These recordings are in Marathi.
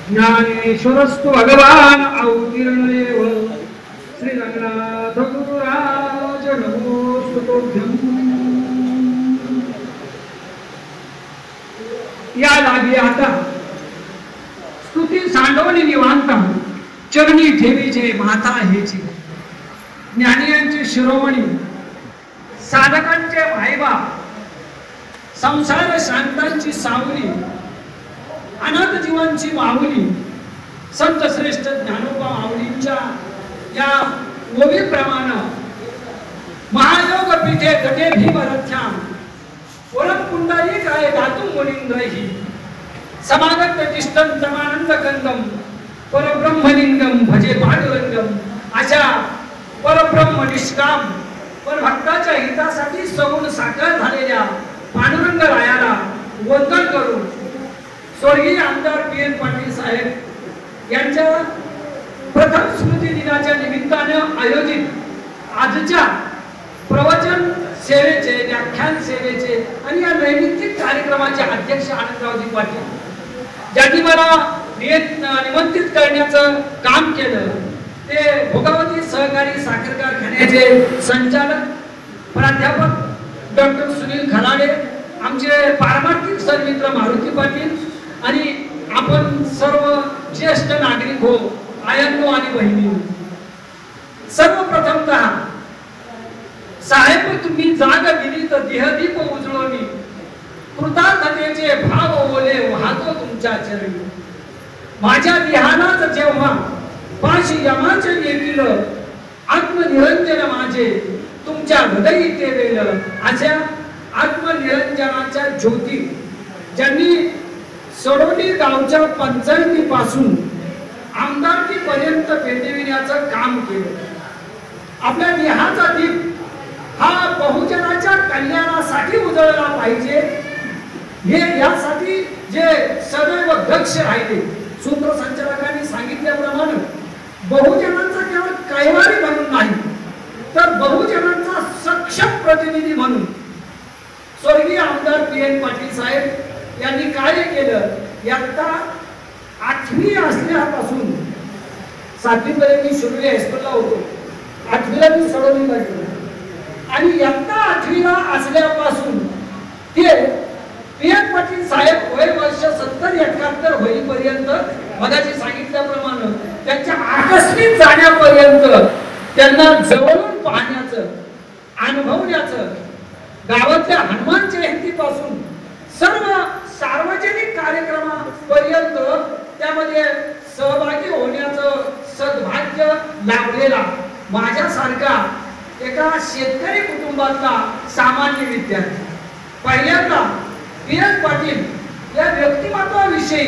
ज्ञानेश्वरस्तु भगवान अवतीर्णदेव श्री रंगनाथ गुरुराज नमोस्तुभ्यं। या लागी आता स्तुती सांडवणी निवांत चरणी ठेवीचे माता हेची ज्ञानियांचे शिरोमणी साधकांचे मायबाप संसार शांतांची सावली अनाथ जीवांची माऊली संत श्रेष्ठ ज्ञानोबा माऊलींच्या या ओवीप्रमाणे महायोग पीठे गटे भीमरथ्याम वरम पुंडारी काय दातुम मुनींद्रही समागत तिष्ठन तमानंद कंदम परब्रह्मलिंगम भजे पांडुरंगम अशा परब्रह्म निष्काम परभक्ताच्या हितासाठी सगुण साकार झालेल्या पांडुरंग रायाला वंदन करून स्वर्गीय आमदार पी.एन. पाटील साहेब यांच्या प्रथम स्मृती दिनाच्या निमित्ताने आयोजित आजच्या प्रवचन सेवेचे व्याख्यान सेवेचे आणि या नैमित्तिक कार्यक्रमाचे अध्यक्ष आनंदरावजी पाटील ज्यांनी मला निमंत्रित करण्याचं काम केलं ते भोगावती सहकारी साखर कारखान्याचे संचालक प्राध्यापक डॉक्टर सुनील खराडे, आमचे पारमार्थिक सरमित्र मारुती पाटील आणि आपण सर्व ज्येष्ठ नागरिक हो, आयांनो आणि बहिणी, सर्वप्रथमतः साहेब तुम्ही जाग दिली तर देहदीप उजळवणी कृतार्थतेचे भाव ओले वाहतो तुमच्या चरणी माझ्या विहानात जेव्हा पाशी यमाचे येतील आत्मनिरंजन माझे तुमच्या हृदयी ते वेल अशा आत्मनिरंजनाच्या ज्योती ज्यांनी सडोली गावच्या पंचायतीपासून आमदारकीपर्यंत पेटविण्याचं काम केलं। आपल्या देहाचा दीप हा बहुजनाच्या कल्याणासाठी उजळला पाहिजे हे यासाठी जे सदैव दक्ष राहिले। सूत्रसंचालकांनी सांगितल्याप्रमाणे बहुजनांचा केवळ कैवारी म्हणून नाही तर बहुजनांचा सक्षम प्रतिनिधी म्हणून स्वर्गीय आमदार पी.एन. पाटील साहेब यांनी कार्य केलं। इयत्ता 8वी असल्यापासून 7वी पर्यंत मी शिरोली हायस्कूलला होतो, 8वीला मी सडोलीला गेलो आणि इयत्ता 8वीला असल्यापासून ते पी.एन. पाटील साहेब वय वर्ष 70-71 होईपर्यंत मगाशी सांगितल्याप्रमाणे त्यांच्या आकस्मिक जाण्यापर्यंत त्यांना जवळून पाहण्याचं अनुभवण्याचं गावातल्या हनुमान जयंतीपासून सर्व सार्वजनिक कार्यक्रमापर्यंत त्यामध्ये सहभागी होण्याचं सद्भाग्य लाभलेला माझ्यासारखा एका शेतकरी कुटुंबातला सामान्य विद्यार्थी पहिल्यांदा पी.एन. पाटील या व्यक्तिमत्वाविषयी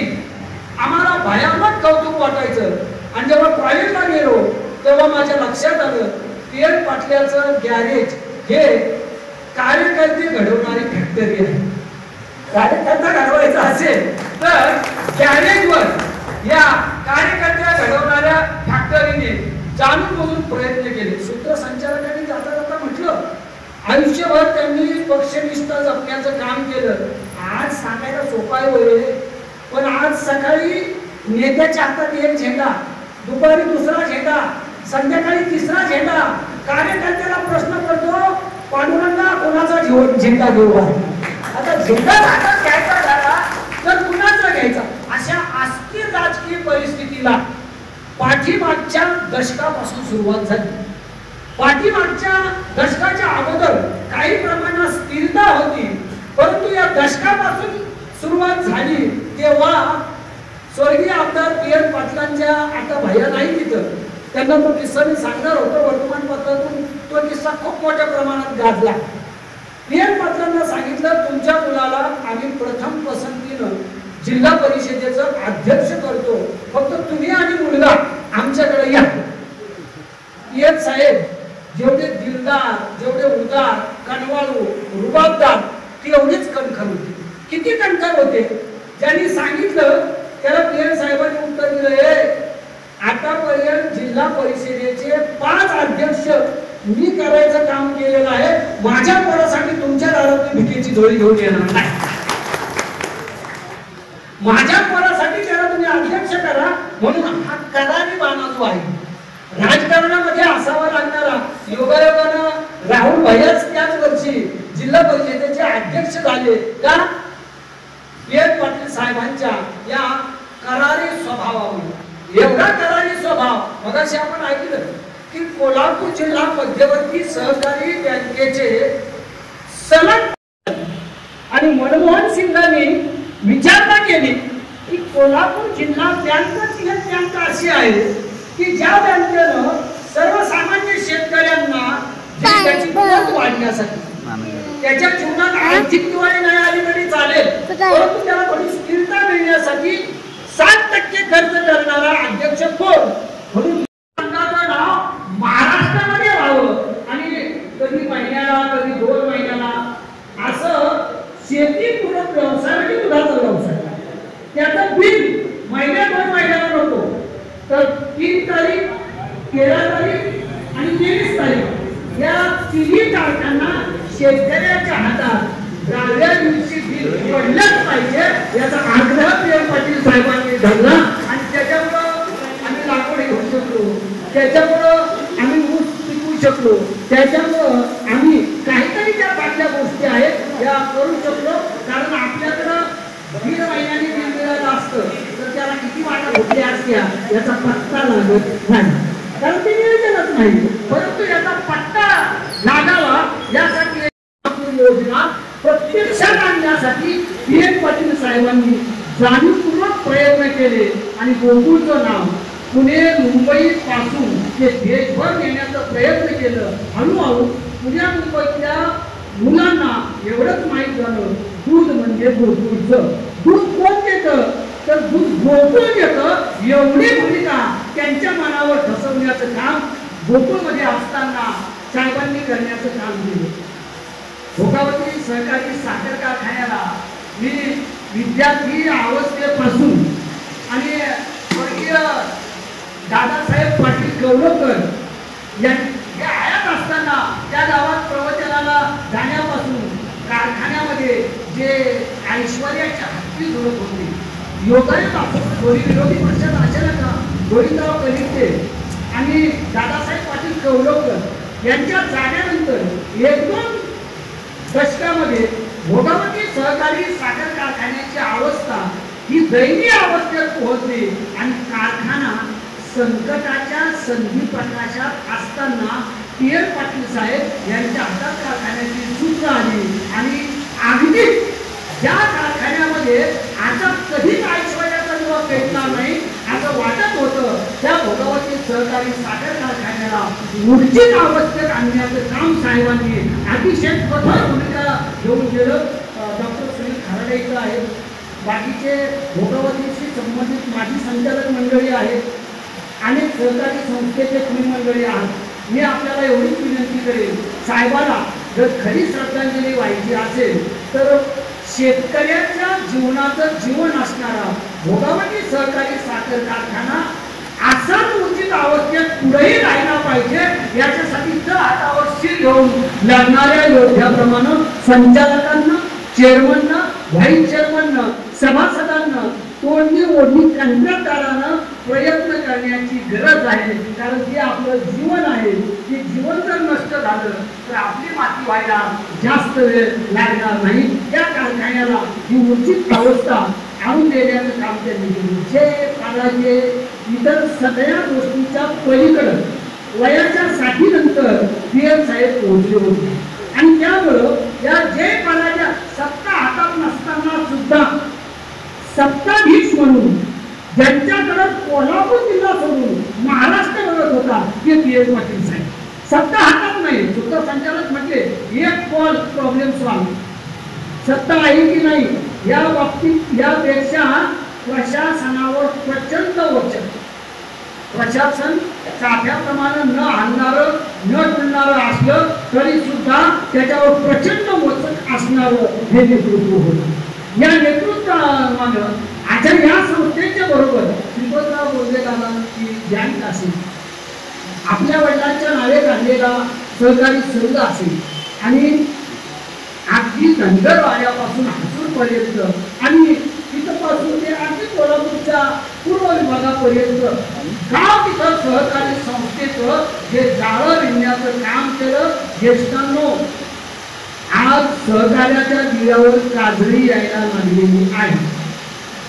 आम्हाला भयानक कौतुक वाटायचं आणि जेव्हा कॉलेजला गेलो तेव्हा माझ्या लक्षात आलं पी.एन. पाटलाचं गॅरेज हे कार्यकर्ते घडवणारी फॅक्टरी आहे। कार्यकर्ता घडवायचा असेल तर गॅरेजवर या कार्यकर्त्या घडवणाऱ्या फॅक्टरीने जाणून बुजून प्रयत्न केले। सूत्रसंचालकांनी जाता जाता म्हटलं आयुष्यभर त्यांनी पक्षनिष्ठा जपण्याचं काम केलं। आज सांगायला सोपं आहे वय, पण आज सकाळी नेत्याच्या हातात एक झेंडा, दुपारी दुसरा झेंडा, संध्याकाळी तिसरा झेंडा। कार्यकर्त्याला प्रश्न पडतो पांडुरंगा कोणाचा झेंडा घेऊ आहे? आता झेंडा हातात घ्यायचा झाला तर कुणाचा घ्यायचा? अशा अस्थिर राजकीय परिस्थितीला पाठीमागच्या दशकापासून सुरुवात झाली। पाठीमागच्या दशकाच्या अगोदर काही प्रमाणात स्थिरता होती, परंतु या दशकापासून सुरुवात झाली तेव्हा स्वर्गीय आमदार पी.एन. पाटलांच्या आता भया नाही तिथं त्यांना तो किस्सा मी सांगणार होतो वर्तमानपत्रातून, तो किस्सा खूप मोठ्या प्रमाणात गाजला। पी.एन. पाटलांना सांगितलं तुमच्या मुलाला आम्ही प्रथम पसंतीनं जिल्हा परिषदेचं अध्यक्ष करतो, फक्त तुम्ही आणि मुलगा आमच्याकडे या। पी.एन. साहेब जेवढे दिलदार, जेवढे उदार, कणवाळू, रुबाबदार तेवढेच कणखर होते। किती कणखर होते? ज्यांनी सांगितलं त्याला पी.एन. साहेबांनी उत्तर दिलं आतापर्यंत जिल्हा परिषदेचे 5 अध्यक्ष मी करायचं काम केलेलं आहे, माझ्या पोरासाठी तुमच्या दारात भिकेची झोळी घेऊन येणार नाही। माझ्या पोरासाठी त्याला तुम्ही अध्यक्ष करा म्हणून हा करारी बाणा जो आहे राजकारणामध्ये असावा लागणारा, योगायोगानं राहुल भैयाच त्याच वर्षी जिल्हा परिषदेचे अध्यक्ष झाले का पी.एन. पाटील साहेबांच्या या करारी स्वभावामुळे. एवढा करारी स्वभाव मगाशी आपण ऐकलं की कोल्हापूर जिल्हा मध्यवर्ती सहकारी बँकेचे सलग आणि मनमोहन सिंगांनी विचारणा केली की कोल्हापूर जिल्हा बँकच ही बँक अशी आहे की ज्या बँकेनं सर्वसामान्य शेतकऱ्यांना त्याची किंमत वाढण्यासाठी त्याच्या जीवनात आर्थिक दिवाळी नाही आली तरी चालेल, परंतु त्याला थोडी स्थिरता मिळण्यासाठी 7% खर्च करणारा अध्यक्ष कोण म्हणून नाव महाराष्ट्रामध्ये राहावं आणि कधी महिन्याला कधी 2 महिन्याला असं शेतीपूरक व्यवसाय आणि दुधाचा व्यवसाय त्याचं बिल महिन्या 2 महिन्याला नको तर 3 तारीख 13 तारीख आणि 23 तारीख या तिन्ही तारखांना शेतकऱ्याच्या हातात 10व्या दिवशी बिल पडलंच पाहिजे याचा आग्रह पी.एन. पाटील साहेबांनी धरला आणि त्याच्यामुळं आम्ही लाकूड घेऊ शकलो, त्याच्यामुळं आम्ही ऊस पिकवू शकलो, त्याच्यामुळं आम्ही काहीतरी ज्या बाकीच्या गोष्टी आहेत या करू शकलो. कारण आपल्याकडं 3 महिन्यांनी बिल मिळालं असतं तर त्याला किती वाटा घुटल्या असत्या याचा पत्ता लागत नाही, कारण ते नियोजनच नाही. परंतु याचा पत्ता लागावा यासाठी योजना प्रत्यक्षात आणण्यासाठी पी.एन. पाटील साहेबांनी जाणीवपूर्वक प्रयत्न केले आणि गोकुळचं नाव पुणे मुंबई पासून ते देशभर नेण्याचा प्रयत्न केलं. हळूहळू पुण्या मुंबईतल्या मुलांना एवढंच माहीत झालं दूध म्हणजे गोकुळचं. दूध कोण देतं तर दूध गोकुळ देतं एवढी भूमिका त्यांच्या मनावर ठसवण्याचं काम गोकुळमध्ये असताना साहेबांनी करण्याचं काम केलं. भोगावती सहकारी साखर कारखान्याला मी विद्यार्थी अवस्थेपासून आणि स्वर्गीय दादासाहेब पाटील कौलकर हे आयात असताना त्या गावात प्रवचनाला जाण्यापासून कारखान्यामध्ये जे ऐश्वर्याच्या हत्ती जोडत होते योगाने दोन्ही विरोधी पक्षात अचानक गोविंदराव कलिते आणि दादासाहेब पाटील कौलकर यांच्या जाण्यानंतर 1-2 दशकामध्ये भोगावती सहकारी साखर कारखान्याची अवस्था ही दयनीय अवस्थेत पोहोचली आणि कारखाना संकटाच्या संधी प्रकाशात असताना पी.एन. पाटील साहेब यांच्या हातात कारखान्याची सूत्र आली आणि अगदी ज्या कारखान्यामध्ये आता कधीच ऐश्वर्याचा दिवा पेटणार नाही असं वाटत होतं त्या भोगावती सहकारी साखर कारखान्याला मूर्छित अवस्थेत आणण्याचं काम साहेबांनी अतिशय कठोर भूमिका घेऊन गेलं. डॉक्टर सुनील खराडे इथं आहेत, बाकीचे भोगावतीशी संबंधित माजी संचालक मंडळी आहेत, अनेक सहकारी संस्थेचे तुम्ही मंडळी आहात. मी आपल्याला एवढीच विनंती करेन साहेबाला जर खरी श्रद्धांजली व्हायची असेल तर शेतकऱ्याच्या जीवनाचं जीवन असणारा भोगावती सहकारी साखर कारखाना असाच उचित अवस्थेत पुढेही राहिला पाहिजे याच्यासाठी जर हातावर शीर घेऊन लढणाऱ्या योद्ध्याप्रमाणे संचालकांना, चेअरमनना, व्हाईस चेअरमनना, सभासदांना तोडणी ओढणी कंत्राटदारानं प्रयत्न करण्याची गरज आहे. कारण ते आपलं जीवन आहे, ते जीवन जर नष्ट झालं तर आपली माती व्हायला जास्त वेळ लागणार नाही. त्या कारखान्याला ही उचित अवस्था आणून देण्याचं काम त्यांनी केलं. जे काळाचे इतर सगळ्या गोष्टीच्या पलीकडं वयाच्या साठीनंतर पी.एन. साहेब पोहोचले होते आणि त्यामुळं या जय पालाच्या सत्ता हातात नसताना सुद्धा सत्ताधीश म्हणून ज्यांच्याकडे कोल्हापूर जिल्हा सोडून महाराष्ट्र बघत होता ते पी.एन. पाटील साहेब. सत्ता हातात नाही, सुद्धा संचालक म्हटले एक कॉल प्रॉब्लेम सॉल्व. सत्ता आहे की नाही या बाबतीत यापेक्षा प्रशासनावर प्रचंड वचन, प्रशासन साठ्याप्रमाणे न आणणारं न टुलणारं असलं तरी सुद्धा त्याच्यावर प्रचंड वचन असणारं हे नेतृत्व होतं. या नेतृत्वानं आता या संस्थेच्या बरोबर श्रीपतराव बोलले दादांची बँक असेल, आपल्या वडिलांच्या नावे काढलेला सहकारी संघ असेल आणि अगदी धनगर वाड्यापासून हसूरपर्यंत आणि तिथपासून ते अगदी कोल्हापूरच्या पूर्व विभागापर्यंत गाव तिथं सहकारी संस्थेचं जे जाळं विणण्याचं काम केलं. ज्येष्ठांनो, आज सहकार्याच्या दिव्यावर काजळी यायला लागलेली आहे.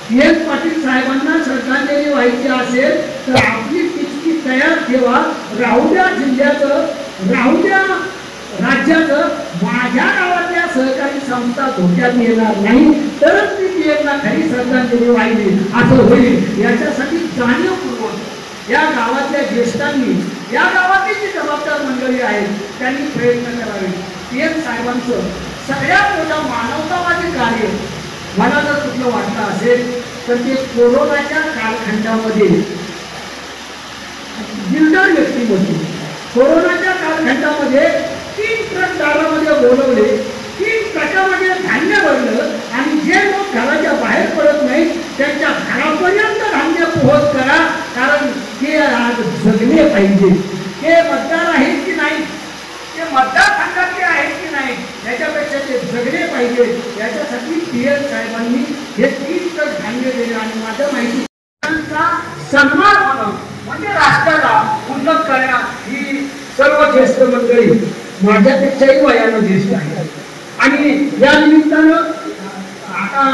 PS पाटील साहेबांना श्रद्धांजली व्हायची असेल तर आपली पिचकी तयार ठेवा. राहू द्या जिल्ह्याचं, राहू द्या राज्याचं, माझ्या गावातल्या सहकारी संस्था धोक्यात येणार नाही तरच मी PS ला खरी श्रद्धांजली वाहिली असं होईल. याच्यासाठी जाणीवपूर्वक या गावातल्या ज्येष्ठांनी, या गावातली जी जबाबदार मंडळी आहेत त्यांनी प्रयत्न करावे. PS साहेबांचं सगळ्यात मोठं मानवतावादी कार्य मला जर कुठलं वाटलं असेल तर ते कोरोनाच्या कालखंडामध्ये बिल्डर व्यक्तीमध्ये कोरोनाच्या कालखंडामध्ये 3 ट्रक दारामध्ये बोलवले, 3 ट्रकामध्ये धान्य भरलं आणि जे लोक घराच्या बाहेर पडत नाही त्यांच्या घरापर्यंत धान्य पोहोच करा. कारण ते आज जगले पाहिजे. ते मतदार आहेत की नाही, ते मतदारसंघातले आहेत की नाही, याच्यापेक्षा ते जगले पाहिजे. याच्यासाठी PS साहेबांनी हे 3 ट्रक धान्य दिले. आणि माझ्या माहितीचा सन्मान होणं म्हणजे राष्ट्राला उन्नत करण्या ही सर्व ज्येष्ठ मंडळी माझ्यापेक्षाही वयानं ज्येष्ठ आहे. आणि या निमित्तानं आता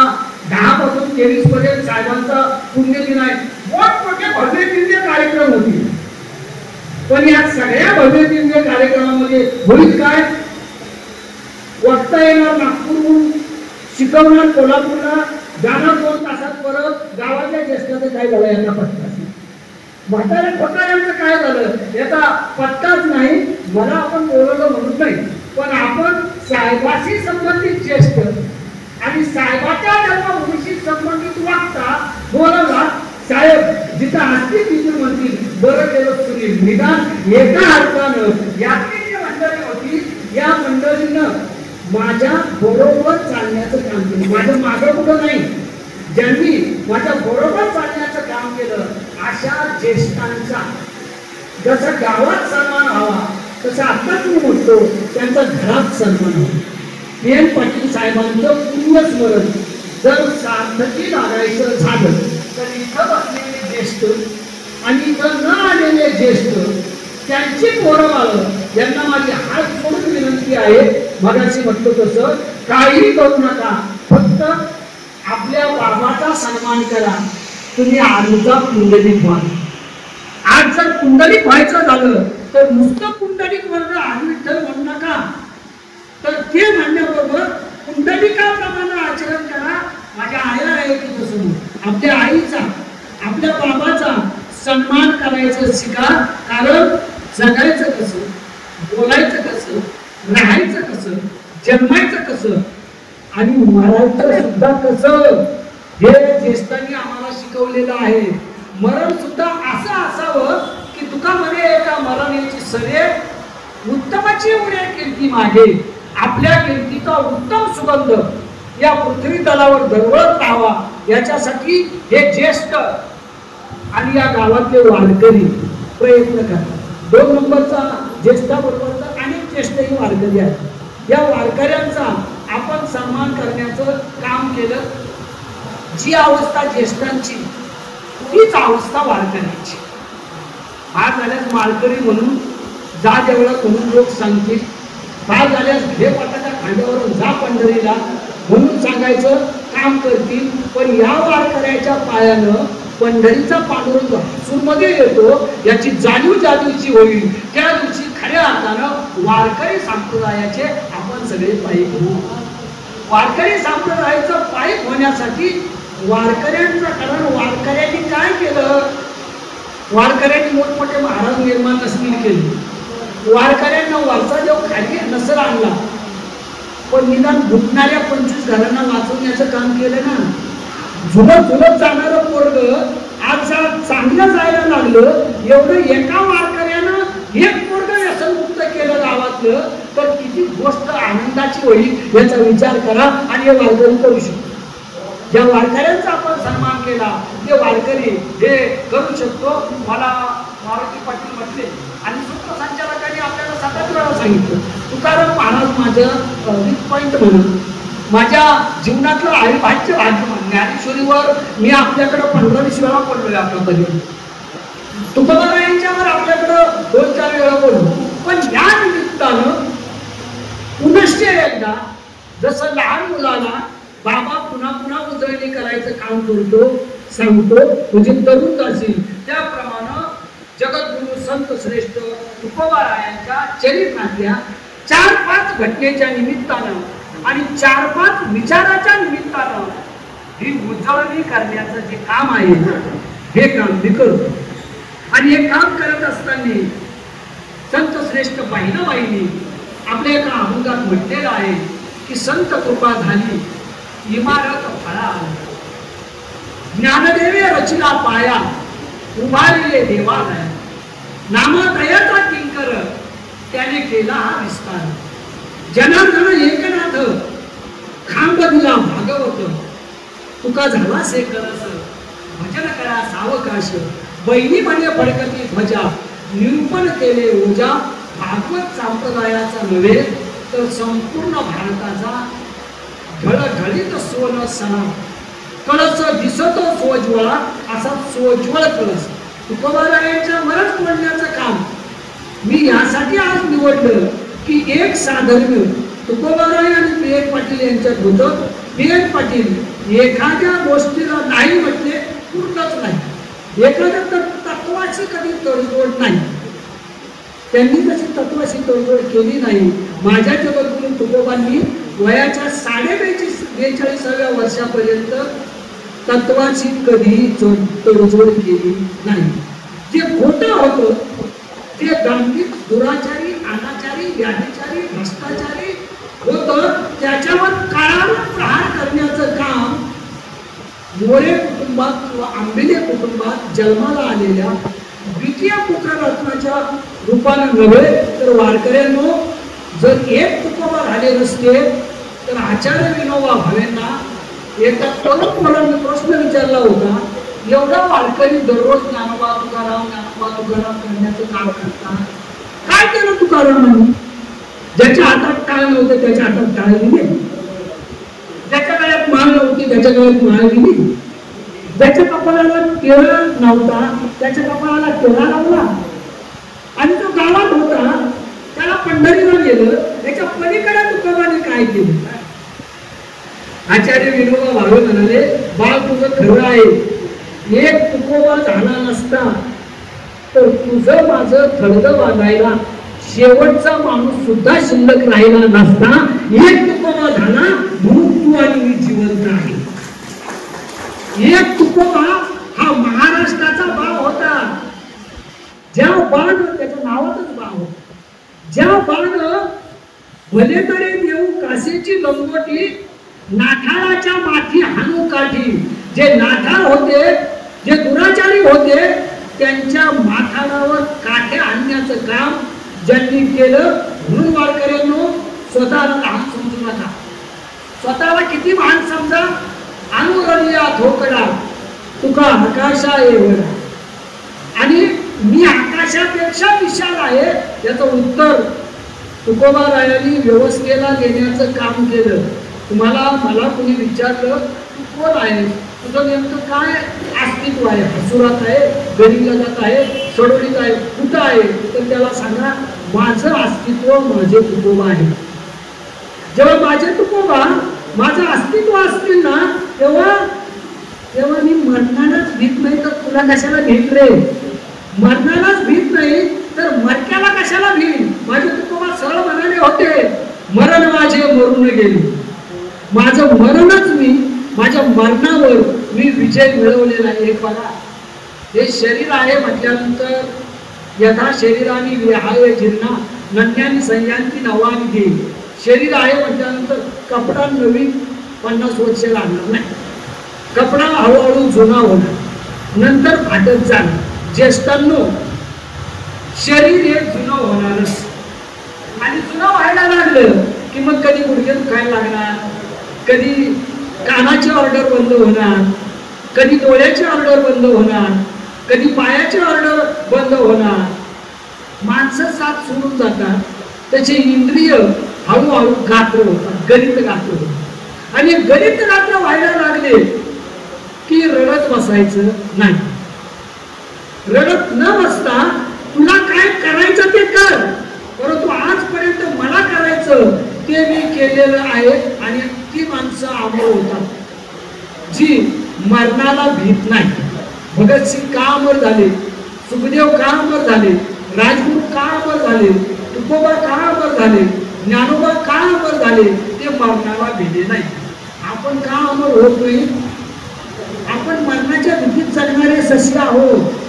10 पासून 23 पर्यंत साहेबांचा पुण्यदिन आहे. मोठमोठे भव्य दिव्य कार्यक्रम होतील. पण या सगळ्या भव्य दिव्य कार्यक्रमामध्ये होईल काय? वाजता येणार नागपूरहून, शिकवणार कोल्हापूरला, जाणार 2 तासात परत. गावाच्या ज्येष्ठाचं काय झालं यांना पत्ता, म्हाताऱ्या खोटाऱ्यांचं काय झालं याचा पत्ताच नाही. मला आपण बोलवलं म्हणून नाही, पण आपण साहेबाशी संबंधित ज्येष्ठ आणि साहेबाच्या जन्मभूमीशी संबंधित वागता बोलवला. साहेब जिथं असतील तिथे म्हणतील बरं केलं सुनील. निदान एका अर्थानं यातली जी मंडळी होती या मंडळीनं माझ्या बरोबर चालण्याचं काम केलं. माझं मागं कुठं नाही, ज्यांनी माझ्या बरोबर चालण्याचं काम केलं अशा ज्येष्ठांचा जसा गावात सन्मान व्हावा तसा आत्ताच मी म्हणतो त्यांचा घरात सन्मान व्हावा. PS पाटील साहेबांचं पुण्यस्मरण जर सार्थकी लागायचं झालं तर इथं बसलेले ज्येष्ठ आणि इथं न आलेले ज्येष्ठ त्यांची पोरं बाळं यांना माझी हात जोडून विनंती आहे. मगाशी म्हटलं तसं काही करू नका, फक्त आपल्या बाबाचा सन्मान करा. तुम्ही आजचा पुंडलिक व्हा. आज जर पुंडलिक व्हायचं झालं तर नुसतं पुंडलिक वर्ग आज विठ्ठल म्हणू नका, तर ते म्हणण्याबरोबर पुंडलिकाप्रमाणे आचरण करा. माझ्या आईला आहे की तसं आपल्या आईचा, आपल्या बाबाचा सन्मान करायचं शिका. कारण जगायचं कसं, बोलायचं कसं, राहायचं कसं, जन्मायचं कसं आणि मरायचं सुद्धा कसं हे ज्येष्ठांनी आम्हाला शिकवलेलं आहे. मरण सुद्धा असं असावं की तुका म्हणे एका मरणाची सरे उत्तमाची उड्या कीर्ती मागे. आपल्या कीर्तीचा उत्तम सुगंध या पृथ्वी तलावर दरवळत राहावा याच्यासाठी हे ज्येष्ठ आणि या गावातले वारकरी प्रयत्न करतात. 2 नंबरचा ज्येष्ठाबरोबरचा अनेक ज्येष्ठही वारकरी आहेत. या वारकऱ्यांचा आपण सन्मान करण्याचं काम केलं. जी अवस्था ज्येष्ठांची तीच अवस्था वारकऱ्यांची. आज झाल्यास माळकरी म्हणून जा देवळात म्हणून लोक सांगतील, काय झाल्यास घे पाटाच्या खांद्यावरून जा पंढरीला म्हणून सांगायचं काम करतील. पण या वारकऱ्याच्या पायानं पंढरीचा पांडुरंग हसूरमध्ये येतो याची जाणीव ज्या दिवशी होईल त्या दिवशी खऱ्या अर्थानं वारकरी संप्रदायाचे आपण सगळे पायी होऊ. वारकरी संप्रदायाचं पायी होण्यासाठी वारकऱ्यांचं, कारण वारकऱ्यांनी काय केलं, वारकऱ्यांनी मोठमोठे महाराज निर्माण नसतील केले, वारकऱ्यांना वरचा देव खाली नसर आणला, पण निदान घुटणाऱ्या 25 घरांना वाचवण्याचं काम केलं ना. झुलत झुलत जाणारं पोरग आज चांगलं जायला लागलं. एवढं एका वारकऱ्यानं एक पोरग व्यसनमुक्त केलं गावातलं तर किती गोष्ट आनंदाची होईल याचा विचार करा. आणि हे वारकरी करू शकतो. ज्या वारकऱ्यांचा आपण सन्मान केला ते वारकरी हे करू शकतो. मला मारुती पाटील म्हटले आणि सूत्रसंचालकांनी आपल्याला 7 वेळा सांगितलं, तुकाराम महाराज माझं वीक पॉइंट म्हणून माझ्या जीवनातलं अविभाज्य भाग. ज्ञानेश्वरीवर मी आपल्याकडं 15-20 वेळा पडलोय आतापर्यंत. तुकोबारायांच्यावर आपल्याकडं 2-4 वेळा बोललो. पण या निमित्तानं पुनश्च एकदा जसं लहान मुलाला बाबा पुन्हा पुन्हा उजळणी करायचं काम करतो सांगतो म्हणजे तरुण असेल, त्याप्रमाणे जगद्गुरु संत श्रेष्ठ तुकोबारायांच्या चरित्रातल्या 4-5 घटनेच्या निमित्तानं आणि 4-5 विचाराच्या निमित्तानं ही उजळणी करण्याचं जे काम आहे हे काम मी करतो. आणि हे काम करत असताना संत श्रेष्ठ बहिणाबाईंनी आपल्या एका अभंगात म्हटलेलं आहे की संत कृपा झाली इमारत फळा, ज्ञानदेवे रचना पाया, उभारिले देवालय, नामदयाचा किंकर त्याने केला हा विस्तार. जनार्दन एकनाथ खांब दिला भागवत, तुका झाला से करस भजन करा सावकाश, बहिणी म्हणे फडकती ध्वजा, निरूपण केले ओजा, भागवत संप्रदायाचा नव्हे तर संपूर्ण भारताचा ढळढळीत सोन सणा, कळस दिसतो सोज्वळा असा सोज्वळ कळस. तुकोबारायांच्या मरत म्हणण्याचं काम मी यासाठी आज निवडलं की एक साधर्म्य तुकोबाराय आणि पी.एन. पाटील यांच्यात होतं. पी.एन. पाटील एखाद्या गोष्टीला नाही म्हटले पूर्णच नाही, एखाद्या तत्वाची कधी तडजोड नाही, त्यांनी तशी तत्वाची तडजोड केली नाही. माझ्या जगद्गुरु तुकोबांनी वयाच्या 42व्या वर्षापर्यंत तत्वाची कधी तडजोड केली नाही. जे खोटं होतं ते दांभिक, दुराचारी, अनाचारी, व्याभिचारी, भ्रष्टाचारी होतं, त्याच्यावर काळावर प्रहार करण्याचं काम मोरे कुटुंबात किंवा आंबेले कुटुंबात जन्माला आलेल्या द्वितीय पुत्ररत्नाच्या रूपानं नव्हे तर वारकऱ्यांनो, जर एक तुकोबा झाले नसते तर आचार्य विनोबा भावेंना एका तरुण मुलांनी प्रश्न विचारला होता, एवढा वारकरी दररोज ज्ञानोबा तुकाराम करण्याचं काम करतात, काय केलं तुकारामांनी? ज्याच्या हातात टाळ नव्हते त्याच्या हातात टाळ दिली, ज्याच्या गळ्यात माळ नव्हती त्याच्या गळ्यात माळ दिली, ज्याच्या कपाळाला टिळा नव्हता त्याच्या कपाळाला टिळा लावला, आणि तो गावात होता त्याला पंढरीला गेलं. त्याच्या पलीकडे तुकोबाने काय केलं? आचार्य विनोबा भावे म्हणाले, बाळ तुझं खरं आहे, एक तुकोबा झाला नसता तर तुझं माझं थडगं बांधायला शेवटचा माणूस सुद्धा शिल्लक राहिला नसता. एक तुकोबा झाला म्हणून तू आणि मी जिवंत आहे. एक तुकोबा हा महाराष्ट्राचा बाळ होता. ज्या बाण त्याच्या नावातच बाण होत, ज्या बाण भले तरी देऊ काशीची लंगोटी, नाठाळाच्या माथी हाणू काठी. जे नाठाळ होते, जे दुराचारी होते, त्यांच्या माथाळावर काठे आणण्याचं काम ज्यांनी केलं. म्हणून वारकऱ्यांनो, स्वतःला लहान समजू नका, स्वतःला किती महान समजा. अनुरलिया थोकडा तुका आकाशा एवढा, आणि मी आकाशापेक्षा विशाल आहे याचं उत्तर तुकोबारायांनी व्यवस्थेला देण्याचं काम केलं. तुम्हाला मला कोणी विचारलं तू कोण आहे, तुझं नेमकं काय अस्तित्व आहे, हसुरात आहे, गडिंगलगात आहे, सडोलीत आहे, कुठं आहे, तर त्याला सांगा माझं अस्तित्व माझे तुकोबा आहे. जेव्हा माझे तुकोबा माझं अस्तित्व असतील ना तेव्हा मी मरणालाच भीत नाही तर तुला कशाला भीत रे, मरणालाच भीत नाही तर मरक्याला कशाला भीत. माझे तुकोबा सरळ म्हणाले होते, मरण माझे मरून गेले, माझं मरणच मी, माझ्या मरणावर मी विजय मिळवलेला आहे. बघा, हे शरीर आहे म्हटल्यानंतर यथा शरीराने विहाय जीर्णा नन्यानी संयांती नवानी घे. शरीर आहे म्हटल्यानंतर कपडा नवीन 50 वर्ष लागणार नाही, कपडा हळूहळू जुना होणार, नंतर फाटत जाणार. ज्येष्ठांनो, शरीर हे जुनं होणारच, आणि जुनं व्हायला लागलं की मग कधी गुडघे दुखायला लागणार, कधी कानाची ऑर्डर बंद होणार, कधी डोळ्याची ऑर्डर बंद होणार, कधी पायाची ऑर्डर बंद होणार. माणसं साथ सोडून जातात, त्याचे इंद्रिय हळूहळू गात्र होतात, गणित गात्र होतात. आणि गणित रात्र व्हायला लागले की रडत बसायचं नाही. रडत न बसता तुला काय करायचं ते कर, परंतु आजपर्यंत मला करायचं ते मी केलेलं आहे. आणि ती माणसं अमर होतात जी मरणाला भीत नाही. भगतसिंग का अमर झाले, सुखदेव का अमर झाले, राजगुरू का अमर झाले, तुकोबा का अमर झाले, ज्ञानोबा का अमर झाले, ते मरणाला भिले नाही. आपण का अमर होत नाही? आपण मरणाच्या भीतीत जगणारे सस्य आहोत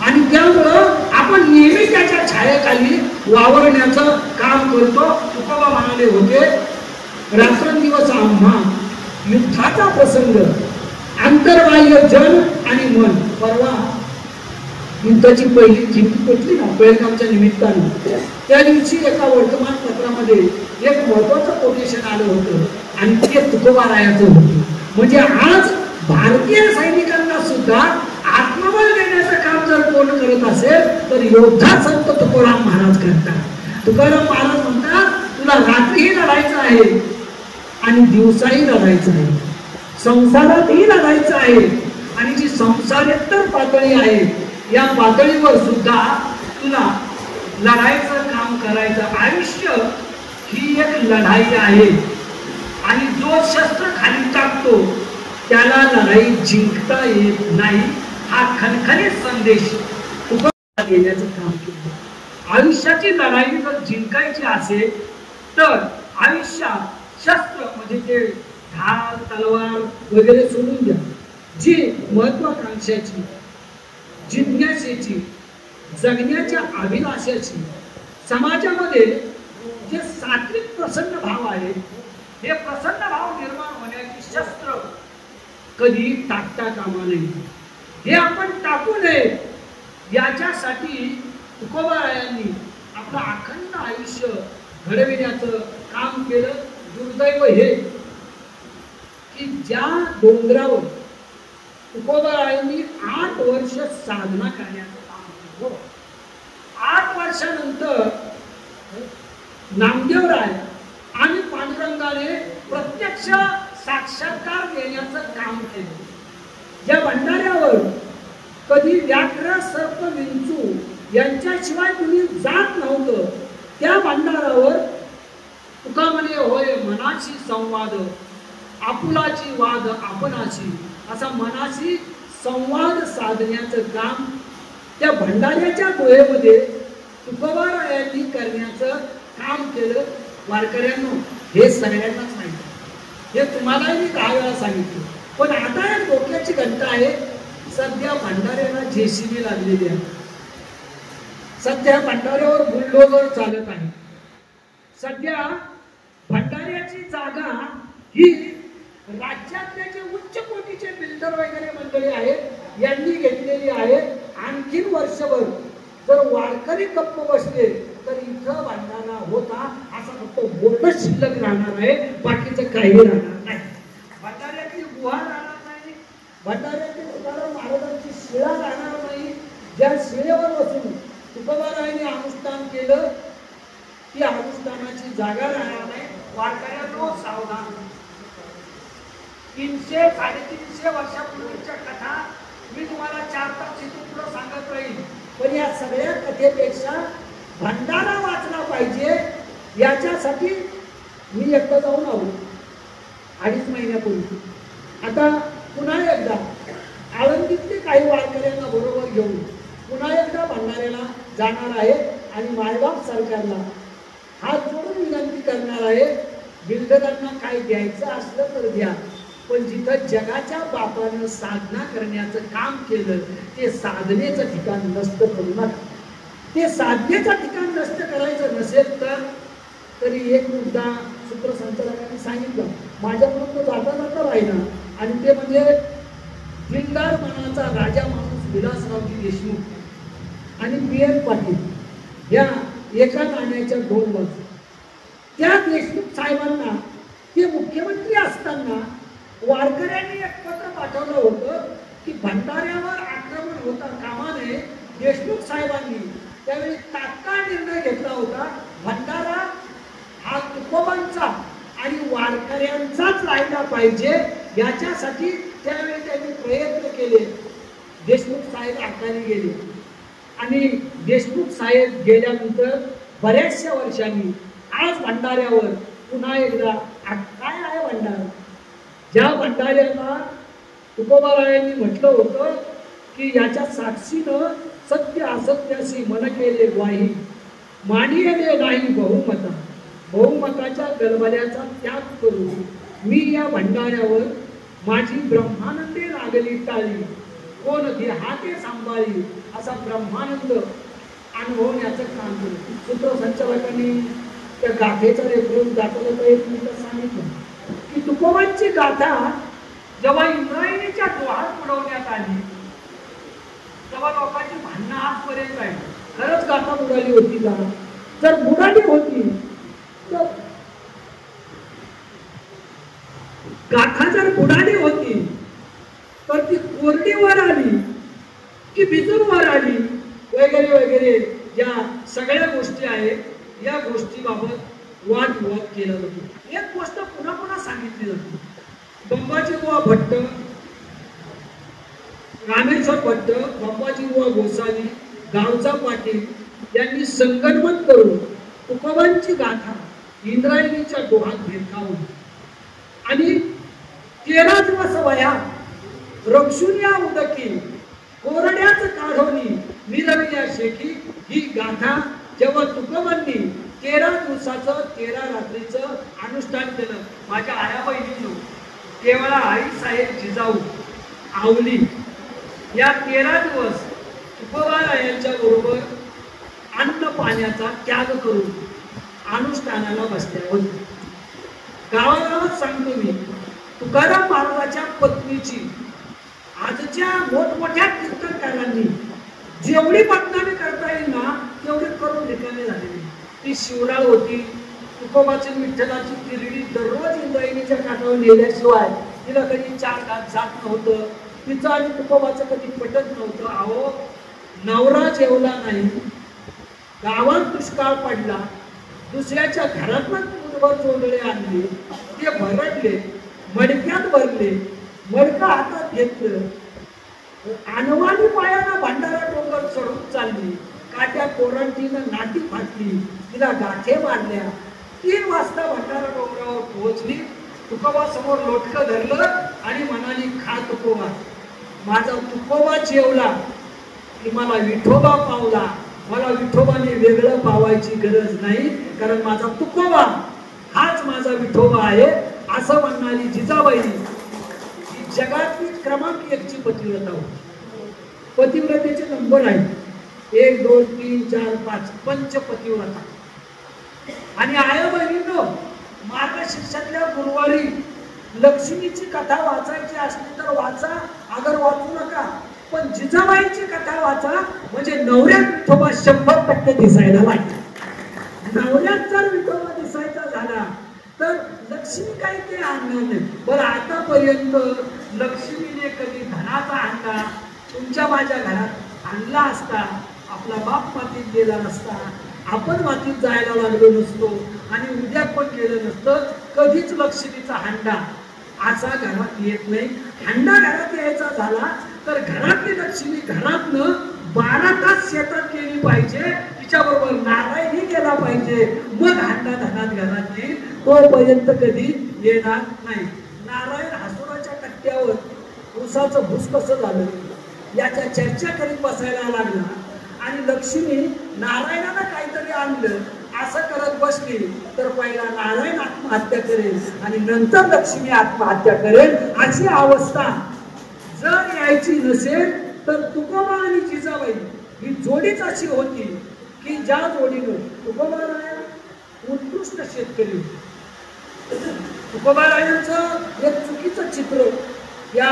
आणि त्यामुळं आपण नेहमी त्याच्या छायेखाली वावरण्याचं काम करतो. तुकोबा म्हणाले होते, रात्रंदिवस आम्हा युद्धाचा प्रसंग, अंतर्बाह्य जन आणि मन. परवा युद्धाची पहिली जिंकली पेटली ना बेळगावच्या निमित्तानं, त्या दिवशी एका वर्तमानपत्रामध्ये एक महत्वाचं कोटेशन आलं होतं आणि ते तुकोबारायाचं होतं. म्हणजे आज भारतीय सैनिकांना सुद्धा आत्मबल देण्याचं काम जर कोण करत असेल तर योद्धा संत तुकोराम महाराज करतात. तुकाराम महाराज म्हणतात, तुला रात्रीही लढायचं आहे आणि दिवसाही लढायचं आहे, संसारातही लढायचं आहे. आणि जी संसारेतर पातळी आहे या पातळीवर सुद्धा तुला लढायचं काम करायचं. आयुष्य ही एक लढाई आहे आणि जो शस्त्र खाली टाकतो त्याला लढाई जिंकता येत नाही. हा खणखणीत संदेश देण्याचं काम केलं. आयुष्याची लढाई जर जिंकायची असेल तर आयुष्यात शस्त्र म्हणजे ते ढाल तलवार वगैरे सोडून द्या. जी महत्वाकांक्षाची, जिज्ञासेची, जगण्याच्या अभिलाषाची, समाजामध्ये जे सात्विक प्रसन्न भाव आहे, हे प्रसन्न भाव निर्माण होण्याची शस्त्र कधी टाकता कामा नये. हे आपण टाकू नये याच्यासाठी तुकोबारायांनी आपलं अखंड आयुष्य घडविण्याचं काम केलं. दुर्दैव हे की ज्या डोंगरावर तुकोबारायांनी 8 वर्ष साधना करण्याचं काम केलं, 8 वर्षानंतर नामदेवराय आणि पांडुरंगाने प्रत्यक्ष साक्षात्कार देण्याचं काम केलं. ज्या भंडाऱ्यावर कधी व्याघ्र सर्प विंचू यांच्याशिवाय कुणी जात नव्हतं, त्या भंडारावर तुका म्हणे होय मनाशी संवाद, आपुलाची वाद आपणाशी, असा मनाशी संवाद साधण्याचं काम त्या भंडाऱ्याच्या गुहेमध्ये तुकोबारायांनी करण्याचं काम केलं. वारकऱ्यांनो, हे सगळ्यांनाच माहिती, हे तुम्हालाही मी 10 वेळा सांगितलं. पण आता एक डोक्याची घंटा आहे. सध्या भंडाऱ्याला जेसीबी लागलेली आहे. सध्या भंडाऱ्यावर बुलडोजर चालत आहे. सध्या भंडाऱ्याची जागा ही राज्यातले जे उच्च कोटीचे बिल्डर वगैरे मंडळी आहेत यांनी घेतलेली आहे. आणखीन वर्षभर जर वारकरी गप्प बसले तर इथं भंडारा होता असा फक्त बोर्डच शिल्लक राहणार आहे, बाकीचं काही राहणार नाही. भंडाऱ्याची गुहा राहणार नाही, भंडाऱ्याची तुकाराम महाराजांची शिळा राहणार नाही. ज्या शिळेवर बसून तुकोबारायांनी अनुष्ठान केलं ती अनुष्ठानाची जागा राहणार नाही. वारकऱ्यांनो सावधान. 300-350 वर्षापूर्वीच्या कथा मी तुम्हाला 4 तास चित्र सांगत राहील, पण या सगळ्या कथेपेक्षा भंडारा वाचला पाहिजे याच्यासाठी मी एकदा जाऊन आलो 2.5 महिन्यापूर्वी. आता पुन्हा एकदा आळंदीतले काही वारकऱ्यांना बरोबर घेऊन पुन्हा एकदा भंडाऱ्याला जाणार आहे आणि मायबाप सरकारला हात जोडून विनंती करणार आहे, बिल्डरांना काय द्यायचं असलं तर द्या, पण जिथं जगाच्या बापानं साधना करण्याचं काम केलं ते साधनेचं ठिकाण नष्ट करू नका. ते साधनेचं ठिकाण नष्ट करायचं नसेल तर तरी एक मुद्दा सूत्रसंचालकांनी सांगितलं, माझ्याकडून तो जाता जाता राहिला, आणि ते म्हणजे दिलदार मनाचा राजा माणूस विलासरावजी देशमुख आणि पी.एन. पाटील या एका नाण्याच्या 2 बाजू. त्या देशमुख साहेबांना ते मुख्यमंत्री असताना वारकऱ्यांनी एक पत्र पाठवलं होतं की भंडाऱ्यावर आक्रमण होता कामा नये. देशमुख साहेबांनी त्यावेळी तात्काळ निर्णय घेतला होता, भंडारा हा तुकोबांचा आणि वारकऱ्यांचाच तसाच राहिला पाहिजे याच्यासाठी त्यावेळी त्यांनी प्रयत्न केले. देशमुख साहेब आखाली गेले आणि देशमुख साहेब गेल्यानंतर बऱ्याचशा वर्षांनी आज भंडाऱ्यावर पुन्हा एकदा काय आहे भंडारा, ज्या भंडाऱ्याला तुकोबारायांनी म्हटलं होतं की याच्या साक्षीनं सत्य असत्याशी मन केले ग्वाही, मानियले नाही बहुमता, बहुमताच्या गलबल्याचा त्याग करू मी या भंडाऱ्यावर माझी ब्रह्मानंदे लागली टाळी, कोण देहाते सांभाळी असा ब्रह्मानंद अनुभवण्याचं काम केलं. सूत्रसंचालकांनी त्या गाथेचा रेफरन्स दाखवला तर एक मिनिट सांगितलं की तुकोबांची गाथा जेव्हा इंद्रायणीच्या डोहात बुडवण्यात आली तेव्हा लोकांची भांडणं आजपर्यंत आहे. खरंच गाथा बुडाली होती का? जर बुडाली होती तर गाथा जर बुडाली होती तर ती कोरडी वर आली की भिजून वर आली वगैरे वगैरे या सगळ्या गोष्टी आहेत. या गोष्टीबाबत वादविवाद केला जातो. एक गोष्ट पुन्हा पुन्हा सांगितली जाते. बंबाजीबुवा भट्ट, रामेश्वर भट्ट, बंबाजीबुवा गोसावी, गावचा पाटील यांनी संगनमत करून तुकोबांची गाथा इंद्रायणीच्या डोहात भिरकावली आणि 13 दिवस वयात रक्षुनिया उदकी कोरड्याच काढोनी मिरविल्या शेकी ही गाथा जेव्हा तुकोबांनी 13 दिवसाचं 13 रात्रीचं अनुष्ठान केलं. माझ्या आया बहिणींनो, केवळ आई साहेब जिजाऊ आवली या 13 दिवस तुकोबारायांच्या बरोबर अन्न पाण्याचा त्याग करून अनुष्ठानाला बसल्या होत्या. गावागावात सांगतो मी, तुकाराम महाराजांच्या पत्नीची आजच्या मोठमोठ्या कीर्तनकारांनी जेवढी बदनामी करता येईल ना तेवढी करून रिकामी झालेली. ती शिवराळ होती. तुकोबाची विठ्ठलाची तिरडी दररोज इंद्रायणीच्या काठावर नेल्याशिवाय तिला कधी 4 घात जात नव्हतं. तिचं आणि तुकोबाचं कधी पटत नव्हतं. अहो, नवरा जेवला नाही, गावात दुष्काळ पडला, दुसऱ्याच्या घरातून पूर्व जोडले आणले, ते भरडले, मडक्यात भरले, मडकं हातात घेतलं, अनवाणी पायानं भंडारा डोंगर चढून चालली, काट्या कोरंटीनं नाटी फाटली, तिला गाठे मारल्या. 3 वाजता भंडारा डोंगरावर पोहोचली. तुकोबा समोर लोटकं धरलं आणि म्हणाली, खा तुकोबा. माझा तुकोबा जेवला की मला विठोबा पावला. मला विठोबाने वेगळं पावायची गरज नाही, कारण माझा तुकोबा हाच माझा विठोबा आहे असं म्हणणारी जिजाबाई ही जगातली क्रमांक 1 ची पतिव्रता होती. पतिव्रतेचे नंबर आहेत 1 2 3 4 5 पंचपतिव्रता. आणि आया बहिणींनो, मार्गशीर्षातल्या गुरुवारी लक्ष्मीची कथा वाचायची असली तर वाचा, अगर वाचू नका, पण जिजाबाईची कथा वाचा. म्हणजे नवऱ्यात विठोबा 100% दिसायला लागला. नवऱ्यात जर विठोबा दिसायचा झाला तर लक्ष्मी काही ते आणणार नाही. बरं, आतापर्यंत लक्ष्मीने कधी धनाचा अंडा तुमच्या माझ्या घरात आणला असता, आपला बाप मातीत गेला नसता, आपण मातीत जायला लागलो नसतो आणि उद्या पण केलं नसतं. कधीच लक्ष्मीचा हंडा असा घरात येत नाही. हंडा घरात यायचा झाला तर घरातली लक्ष्मी घरातनं 12 तास शेतात गेली पाहिजे, तिच्याबरोबर नारायणही गेला पाहिजे, मग हंडा धनात घरात येईल. तोपर्यंत कधी येणार नाही. नारायण हासुराच्या कट्ट्यावर उसाचं भूस कसं झालं याच्या चर्चा करीत बसायला लागला आणि लक्ष्मी नारायणाला काहीतरी आणलं असं करत बसली तर पहिला नारायण आत्महत्या करेल आणि नंतर लक्ष्मी आत्महत्या करेल. अशी अवस्था जर यायची नसेल तर तुकोबा आणि जिजाबाई ही जोडीच अशी होती की ज्या जोडीनं तुकोबाराय उत्कृष्ट शेतकरी. तुकोबारायांचं एक चुकीचं चित्र या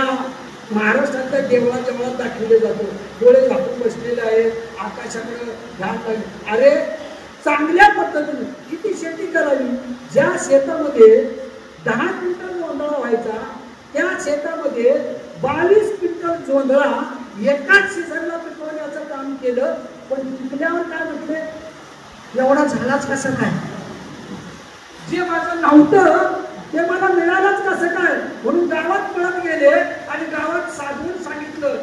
महाराष्ट्रातल्या देवळात दाखवले जातो. डोळे झाकून बसलेले आहेत, आकाशाकडे ध्यान लागले. अरे, चांगल्या पद्धतीने किती शेती करावी. ज्या शेतामध्ये 10 क्विंटल जोंधळा व्हायचा त्या शेतामध्ये 22 क्विंटल जोंधळा एकाच सीझनला पिकवण्याचं काम केलं. पण पिकल्यावर काय म्हटले, एवढा झालाच कसं काय. जे माझं नव्हतं ते मला मिळालंच कसं काय म्हणून गावात पळत गेले आणि गावात साधून सांगितलं,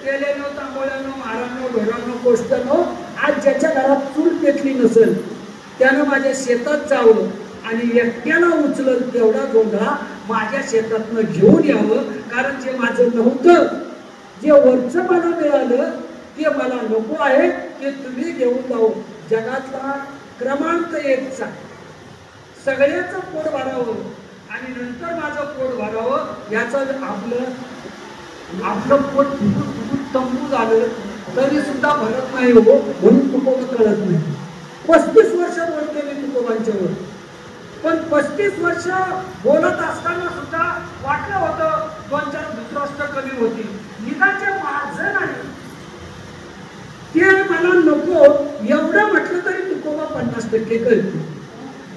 केलेलो तांबोळ्यानो महारानो घरानो कोष्टानो, आज ज्याच्या घरात चूल पेटली नसेल त्यानं माझ्या शेतात जावं आणि एकट्याला उचलत तेवढा गोंधळा माझ्या शेतातनं घेऊन यावं, कारण जे माझं नव्हतं, जे वरचं मला मिळालं ते मला नको आहे, ते तुम्ही घेऊन जावं. जगातला क्रमांक 1 चा सगळ्याचं पोट भरावं आणि नंतर माझं पोट भरावं, याचं आपलं पोट फुटून तंबू झालं तरी सुद्धा भरत नाही हो, म्हणून तुकोबा कळत नाही. 35 वर्ष बोलते मी तुकोबांच्यावर, पण 35 वर्ष बोलत असताना सुद्धा वाटलं होतं 2-4 धृतराष्ट्र कमी होती, निदाचे माझं नाही ते मला नको एवढं म्हटलं तरी तुकोबा 50% कळते.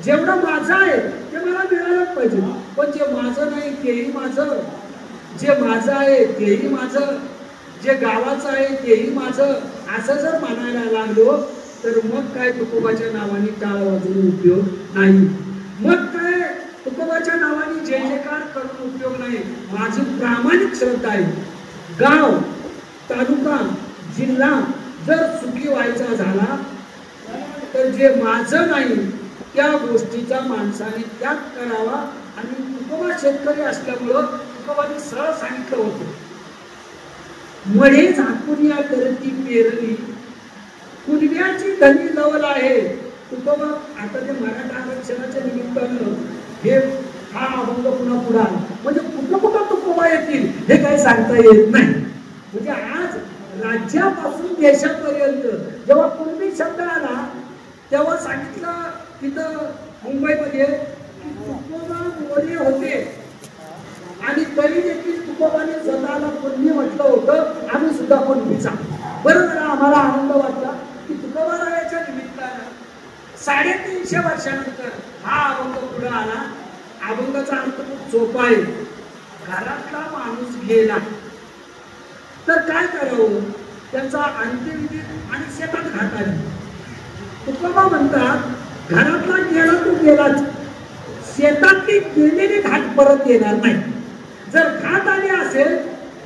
जेवढं माझं आहे ते मला मिळालंच पाहिजे, पण जे माझं नाही तेही माझं, जे माझं आहे तेही माझं, जे गावाचं आहे तेही माझं, असं जर म्हणायला लागलो तर मग काय तुकोबाच्या नावाने टाळ वाजवून उपयोग नाही, मग काय तुकोबाच्या नावाने जय जयकार करून उपयोग नाही. माझी प्रामाणिक श्रद्धा आहे, गाव तालुका जिल्हा जर सुखी व्हायचा झाला तर जे माझं नाही त्या गोष्टीचा माणसाने त्याग करावा. आणि तुकोबा शेतकरी असल्यामुळं तुकोबांनी सरळ सांगितलं होतं, मळे झाकून या करती पेरली कुणब्याची धनी लवल आहे. तुकोबा आता ते मराठा आरक्षणाच्या निमित्तानं हे हा अभंग पुन्हा पुढा म्हणजे कुठं तुकोबा येतील हे काही सांगता येत नाही. म्हणजे आज राज्यापासून देशापर्यंत जेव्हा कुणबी शब्द आला तेव्हा सांगितलं तिथं मुंबईमध्ये की तुकोबा मोरे होते आणि तरी देखील तुकोबाने स्वतःला कुणबी म्हटलं होतं, आम्ही सुद्धा कुणबीचा. बरं जरा आम्हाला आनंद वाटला की तुकोबारायाच्या निमित्तानं 350 वर्षानंतर हा अभंग पुढे आला. अभंगाचा अर्थ खूप सोपा आहे, घरातला माणूस गेला तर काय करावं, त्यांचा अंत्यविधी आणि शेतात घाट आली. तुकोबा म्हणतात घरातला गेला तो गेलाच, शेतातली गेलेली घाट परत येणार नाही. जर घाट आली असेल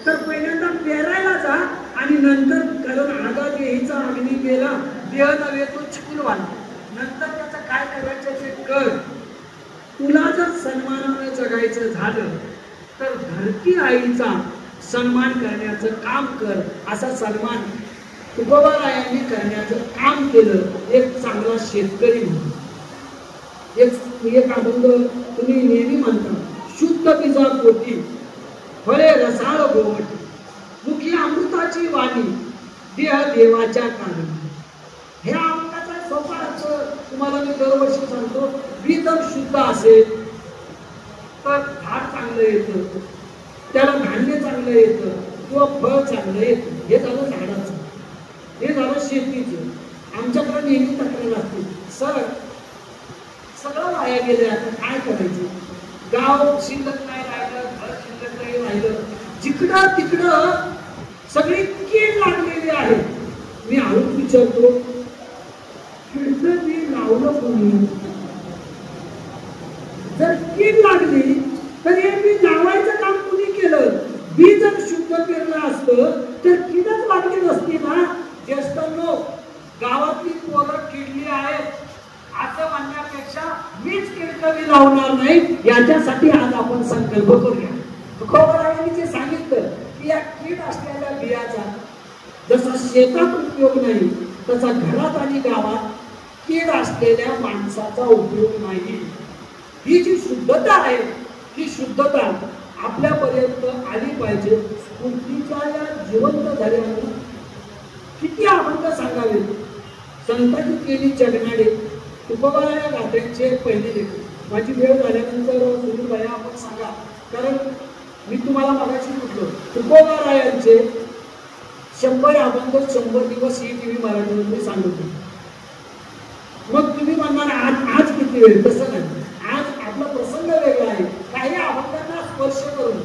तर पहिल्यांदा पेरायला जा आणि नंतर, कारण आगा देहीचा अग्नी गेला देह नव्हे तो चिकून वाला, नंतर त्याचं काय करायचं ते कर. तुला जर सन्मानाने जगायचं झालं तर धरती आईचा सन्मान करण्याचं काम कर. असा सन्मान तुकोबारायांनी करण्याचं काम केलं एक चांगला शेतकरी म्हणून. एक अभंग तुम्ही नेहमी म्हणता, शुद्ध बीजा पोटी फळे रसाळ गोवटी, मुखी अमृताची वाणी देह देवाच्या कारणी. ह्या अभंगाचा सोपा अर्थ तुम्हाला मी दरवर्षी सांगतो, बीज जर शुद्ध असेल तर झाड चांगलं येतं, त्याला धान्य चांगलं येतं किंवा फळ चांगलं येतं. हे झालं झाडाचं, हे झालं शेतीचं. आमच्याकडे नेहमी तक्रार असते, सर सगळं वाया गेलं, आता काय करायचं, गाव शिल्लक नाही राहिलं, घर शिल्लक नाही राहिलं, जिकडं तिकडं सगळी कीड लागलेली आहे. मी हळूच विचारतो, कीडचं बी लावलं कोणी? जर कीड लागली तर हे बी लावायचं काम कुणी केलं? बी जर शुद्ध पेरलं असतं तर कीडच लागली नसती ना. ज्येष्ठ लोक, गावातली पोरं किडली आहेत असं म्हणण्यापेक्षा मीच कीडकवी लावणार नाही, याच्यासाठी आज आपण संकल्प करूया. तुकोबारायांनी जे सांगितलं की या कीड असलेल्या बियाचा जसा शेतात उपयोग नाही तसा घरात आणि गावात कीड असलेल्या माणसाचा उपयोग नाही. ही जी शुद्धता आहे ही शुद्धता आपल्यापर्यंत आली पाहिजे. स्फूर्तीच्या या जिवंत झाल्यानं किती अभंग सांगावे. संतांनी केली जगणारे तुकोबाराया गाथ्यांचे पहिले लेख. माझी वेळ झाल्यानंतर सुनील भाई आपण सांगा, कारण मी तुम्हाला मगाशी म्हटलं तुकोबारायांचे 100 अभंग 100 दिवस ही टीव्ही मराठीमध्ये सांगतो. मग तुम्ही म्हणणार आज किती वेळ? तसं नाही, आज आपला प्रसंग वेगळा आहे. काही अभंगांना स्पर्श करून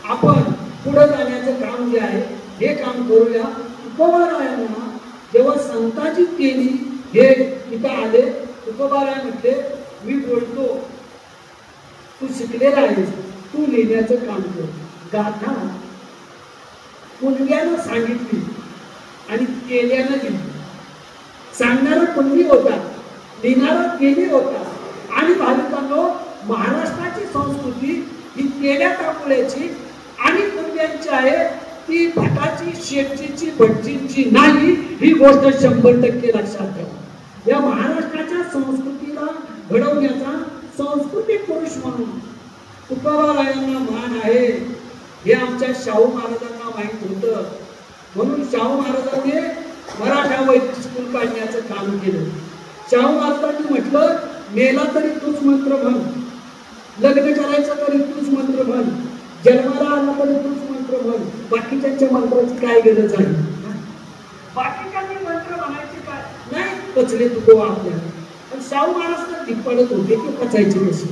आपण पुढे जाण्याचं काम जे आहे हे काम करूया. तुकोबारायांना जेव्हा संतांची केली हे इथं आले, तुकोबाराय म्हटले मी बोलतो तू शिकलेला आहेस, तू लिहिण्याचं काम कर. गाथा मुलग्यानं सांगितली आणि केल्यानं दिली. सांगणारा कुणबी होता, लिहिणारा केली होता. आणि भाविकांनो, महाराष्ट्राची संस्कृती ही केल्या तांबुळ्याची आणि कुणब्यांची आहे, ती भटाची, शेटची, भटजींची नाही. ही गोष्ट 100% लक्षात ठेवा. या महाराष्ट्राच्या संस्कृतीला घडवण्याचा सांस्कृतिक पुरुष म्हणून तुकोबारायांना मान आहे, हे आमच्या शाहू महाराजांना माहित होतं. म्हणून शाहू महाराजांनी मराठा वैदिक स्कूल काढण्याचं काम केलं. शाहू महाराजांनी म्हटलं, मेला तरी तूच मंत्र म्हण, लग्न करायचं तरी तूच मंत्र म्हण, जन्माला आला तरी तूच मंत्र म्हण, बाकीच्या मंत्राची काय गरज आहे? बाकीच्यांनी मंत्र म्हणायचे काय नाही. पचले तुकोबा आपल्याला. पण शाहू महाराज ती पडत होते की पचायचे कसे.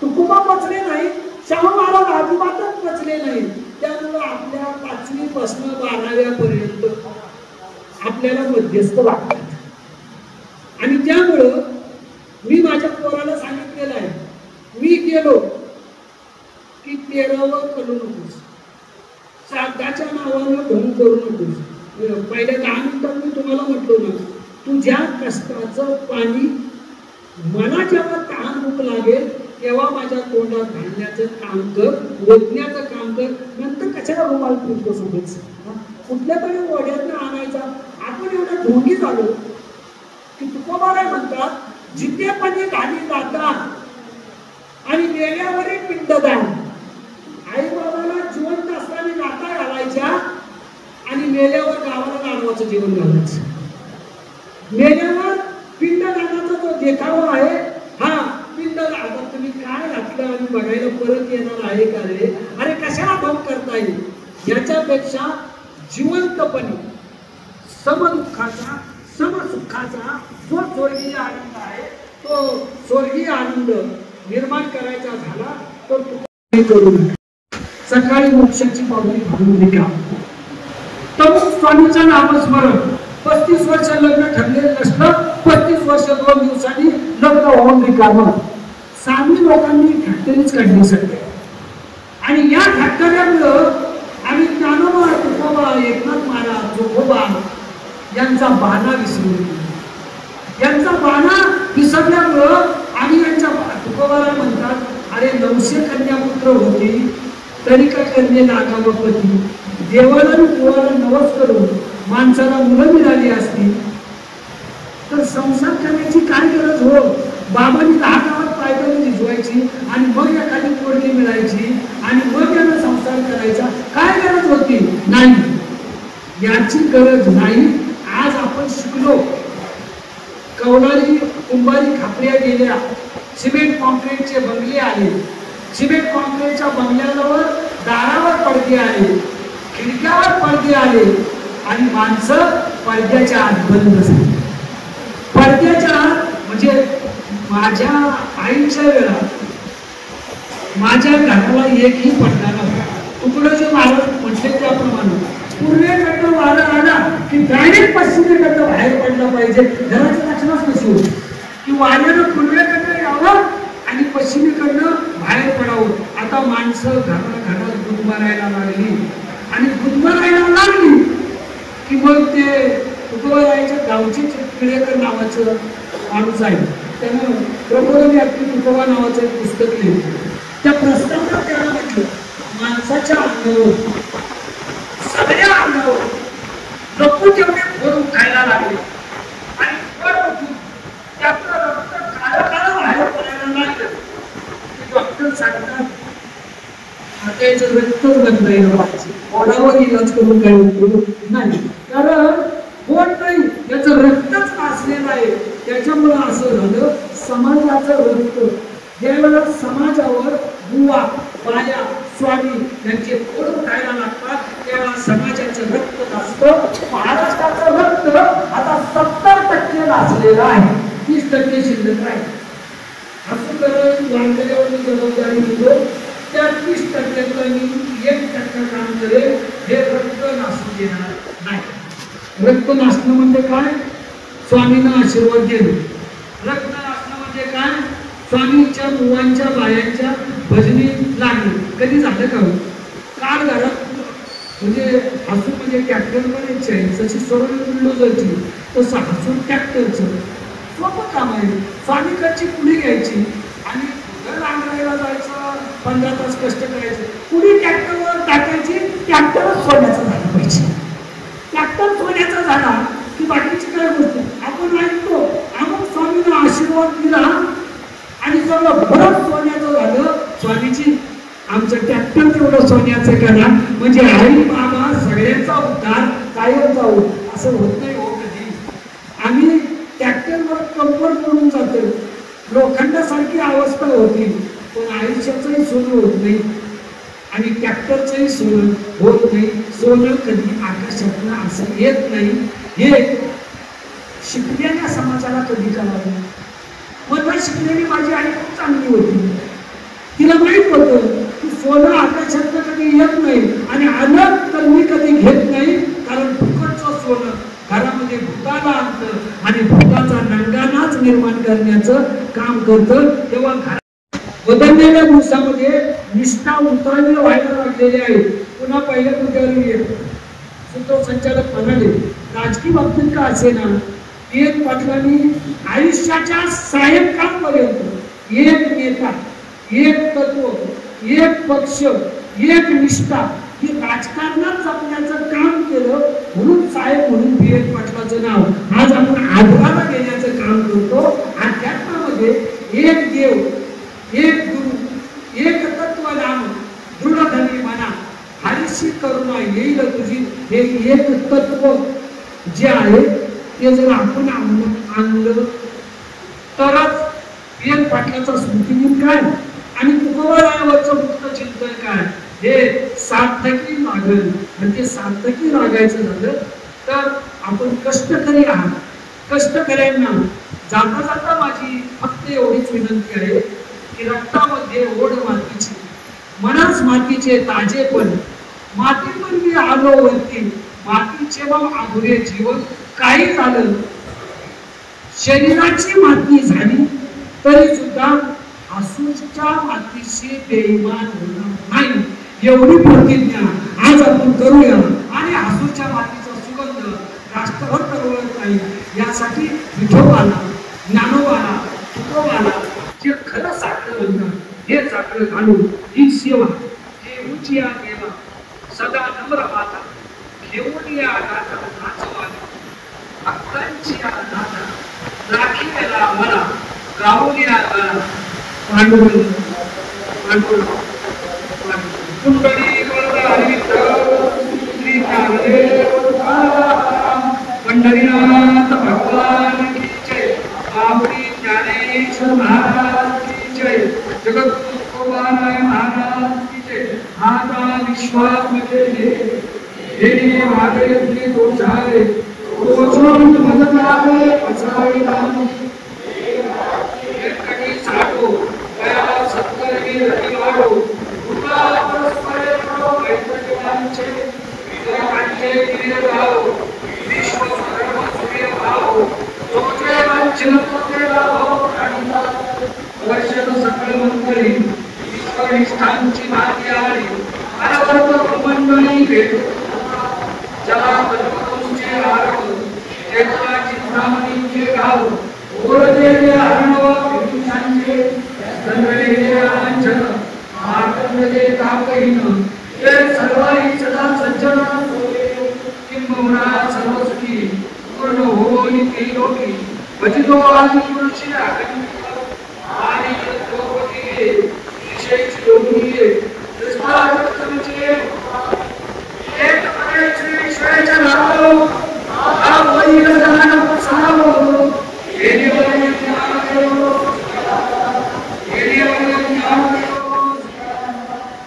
तुकोबा पचले नाही, शाहू महाराज अजिबातच पचले नाही. त्यामुळे आपल्या 5वी पासून 12व्या पर्यंत आपल्याला मध्यस्थ लागतात. आणि त्यामुळं मी माझ्या पोराला सांगितलेलं आहे, मी गेलो की 13वर करू नकोस, श्राद्धाच्या नावानं ढोंग करू नकोस. पहिल्या 10 मिनिटात मी तुम्हाला म्हटलो ना, तुझ्या कष्टाचं पाणी मला जेव्हा तहान भूक लागेल तेव्हा माझ्या तोंडात घालण्याचं काम कर, ओतण्याचं काम कर. नंतर कशाला रुमाल फिरतो सोबत? कुठल्या तरी वड्यातनं आणायचा. आपण एवढा ढोंगी झालो की तुकोबारा म्हणतात, जितेपणी घाली जातात आणि मेल्यावरही पिंडदान. आई बाबाला जिवंत असताना लाथा घालायच्या आणि मेल्यावर गावाला गाढवाचं जीवन घालायचं. मेल्यावर पिंडदानाचा जो देखावा आहे, हा पिंडदान. आता तुम्ही काय घातलं आणि बघायला परत येणार आहे का रे? अरे कशाला ढोंग करता येईल? याच्यापेक्षा जिवंतपणे समदुःखाचा, समसुखाचा जो स्वर्गीय आनंद आहे, तो स्वर्गीय आनंद निर्माण करायचा झाला तर करू नका. सकाळी मोक्षाची पावली घालून निघा. तरुण स्वामीचं नामस्मरण. 35 वर्ष लग्न ठरलेलं नसलं, 35 वर्ष 2 दिवसांनी लग्न होऊन रिकामं. स्वामी लोकांनी फॅक्टरीच काढली सगळे. आणि या फॅक्टरीमुळं आम्ही ज्ञानोबा, तुकोबा, एकनाथ महाराज, जोगोबा यांचा बाणा विसरलो. यांचा बाणा विसरल्यामुळं आम्ही यांच्या तुकोबाला म्हणतात, अरे 900 कन्यापुत्र होती तरी का कन्ये नागावपती. देवाला देवाला नवस करून माणसाला मुलं मिळाली असती तर संसार करण्याची काय गरज हो? बाबांनी 10 गावात पायदळी भिजवायची आणि मग एखादी पोरगी मिळायची आणि मग याला संसार करायचा. काय गरज होती? नाही, याची गरज नाही. आज आपण शिकलो, कवलारी कुंभारी खापऱ्या गेल्या, सिमेंट कॉन्क्रीटचे बंगले आले, सिमेंट कॉन्क्रीटच्या बंगल्यावर दारावर पडदे आले, खिडक्यावर पडदे आले आणि माणसं पडद्याच्या आत बंद झाली. पडद्याच्या आत म्हणजे माझ्या आईच्या वेळा माझ्या घराला एकही पडदा नव्हता. तुकडोजी महाराज म्हटले त्याप्रमाणे पूर्वेकडनं वारा आला की डायरेक्ट पश्चिमेकडनं बाहेर पडला पाहिजे. घराचं लक्षणच नसू की वाऱ्यानं पूर्वेकडनं यावं आणि पश्चिमेकडनं बाहेर पडावं. आता माणसं घरात गुदमरायला लागली आणि गुदमरायला लागली की मग ते तुकोबारायच्या गावचे टिळेकर नावाचं माणूस आहे, त्यानं प्रबोधन यात्री तुकोबा नावाचं एक पुस्तक लिहिलं. त्या प्रस्तावात त्याला म्हटलं, माणसाच्या अंगावर, सगळ्या अंगावर रक्कू तेवढे भरून खायला लागले आणि त्यातलं रक्त काळं बाहेर पडायला लागलं. डॉक्टर सांगतात, आता याचं रक्तच बंद आहे, ओढावर इलाज करून काय उपयोग नाही, कारण कोण नाही, याचं रक्तच नासलेलं आहे. त्याच्यामुळं असं झालं, समाजाचं रक्त ज्यावेळेला समाजावर बुवा, बाया, स्वामी यांचे पोट उठायला लागतात तेव्हा समाजाचं रक्त नासतं. महाराष्ट्राचं रक्त आता 70% नासलेलं आहे, 30% शिल्लक आहे. असं करत वारकऱ्यावर मी जबाबदारी घेतो, त्या 30%तलं मी 1% काम करेल. हे रक्त नासू देणार नाही. रक्त नासणं म्हणजे काय? स्वामींना आशीर्वाद देणं. रक्त नासणं म्हणजे काय? स्वामींच्या मुवांच्या बायांच्या भजनी लागली. कधी झालं का? काल घरात म्हणजे हसून म्हणजे ट्रॅक्टर बनायची आहे, जशी सोडून बुलडोझरची तसं हसून ट्रॅक्टरचं सोपं काम आहे. स्वामीकडची पुढे घ्यायची आणि घर नांगरायला जायचं, 15 तास कष्ट करायचे, पुढे ट्रॅक्टरवर टाकायची. ट्रॅक्टरच सोन्याचा झाला पाहिजे. ट्रॅक्टर सोन्याचा झाला की बाकीची काय गोष्ट आपण ऐकतो. अमुक स्वामींना आशीर्वाद दिला आणि सगळं भरत सोन्याचं झालं. स्वामीची आमचं ट्रॅक्टर तेवढं सोन्याचं करा म्हणजे आई बाबा सगळ्यांचा उद्धार कायमचा होईल असं होत नाही हो कधी. आम्ही ट्रॅक्टरवर कंपर पडून जातो. लोखंडासारखी अवस्था होती पण आयुष्याचंही सोनं होत नाही आणि ट्रॅक्टरचंही सोनं होत नाही. सोनं कधी आकाशातनं असं येत नाही. हे शिकलेल्या समाजाला कधी कळालं. मग शिकलेली माझी आई खूप चांगली होती. तिला माहित होतं की सोनं आकाशातनं कधी येत नाही आणि आलं तर मी कधी घेत नाही. कारण फुकटचं सोनं घरामध्ये भूताला आणतं आणि भूताचा नंगानाच निर्माण करण्याचं काम करतं. तेव्हा बदललेल्या दिवसामध्ये निष्ठा उतरणी व्हायला लागलेली आहे. पुन्हा पहिल्या मुद्द्यावर येतो. सूत्रसंचालक म्हणाले राजकीय बाबतीत का असेना एक पाटलांनी आयुष्याच्या सायंकाळपर्यंत एक नेता, एक तत्व, एक पक्ष, एक निष्ठा ही राजकारणात जपण्याचं काम केलं. म्हणून साहेब म्हणून बी.एन. पाटलाचं नाव आज आपण आदराला घेण्याचं काम करतो. अध्यात्मामध्ये एक देव, एक गुरु, एक तत्वज्ञान, दृढधनी म्हणा, हरीशी करुणा येईल तुझी. हे एक तत्व जे आहे ते जर आपण आणलं तरच बी.एन. पाटलाचा स्मृतिदिन काय आणि तुकोबारायावरचं मुक्त चिंतन काय हे सार्थकी लागल. आणि ते सार्थकी लागायचं झालं तर आपण कष्टकरी आहात. कष्टकऱ्यांना जाता जाता माझी फक्त एवढीच विनंती आहे की रक्तामध्ये ओढ मातीची, मनास मातीचे ताजेपण, मातीतून मी आलो वरती, मातीचे मग अधुरे जीवन काही झालं. शरीराची माती झाली तरी सुद्धा आसूच्या मातीशी बेईमान होणार नाही एवढी प्रतिज्ञा आज आपण करूया. आणि आसूच्या मातीचा सुगंध राष्ट्रभर तरवळत नाही यासाठी विठोबाला, ज्ञानोबाला, तुकोबाला जे खरं साखर म्हणतात हे साखर घालून ही सेवा हे उचिया देवा सदा नम्र माता घेऊन या गाथा नाचवाला भक्तांची आधारा राखीला मला गाऊन या गाला पांडुरंग पांडुरंग कुंडली वरदारी श्री ज्ञानदेव पंढरीनाथ भगवान की जय. बाबुडी ज्ञानेश्वर महाराज की जय. जगद्गुरु तुकोबाराय महाराज की जय. आता विश्वामध्ये हे मागे तुझे दोषारे दोषों मदत आवे पसाई राम एकटी साडो कया सत्तर की रतिवाडो उठा परस्परे प्रो वैद्य वांचे विद्याचे किरे भाव विश्व सर्व सूर्य भाव तोचे वांचन तोचे भाव कांता वर्षद सकल मंगली ईश्वर निष्ठांची माती आली अनवर्त मंडळी भेट जला तुमचे आरव चेतला चिंतामणीचे गाव ओरदेले हरणव विभूषांचे संगलेले लांछन मार्तंडले तापहीन ते सर्वाही सदा सज्जन किंबहुना सर्व सुखी पूर्ण होई ते लोकी भजितो आदि पुरुषी आणि द्रौपदी विशेष योगी कृष्णाष्टमीचे एक श्री विश्वेच्या नाव हा वैल जान पसावो येणे वैल ज्ञान देवो येणे वैल ज्ञान देवो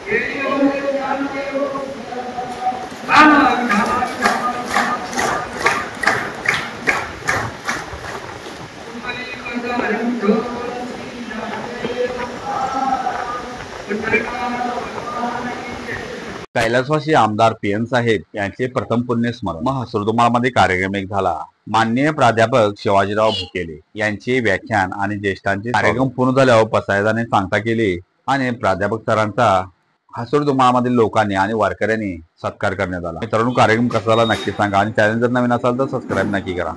येणे वैल ज्ञान देवो गाना गाना कुंडली करदारिं ढोल कैलासवासी आमदार पी.एन. साहेब यांचे प्रथम पुण्यस्मरण महसुरदुमाळमध्ये कार्यक्रम एक झाला. माननीय प्राध्यापक शिवाजीराव भुकेले यांचे व्याख्यान आणि ज्येष्ठांचे कार्यक्रम पूर्ण झाल्यावर पसायदाने सांगता केले आणि प्राध्यापक सरांचा हासुरदुमाळमधील लोकांनी आणि वारकऱ्यांनी सत्कार करण्यात आला. मित्रांनो, कार्यक्रम कसा झाला नक्की सांगा आणि चॅनल जर नवीन असाल तर सबस्क्राईब नक्की करा.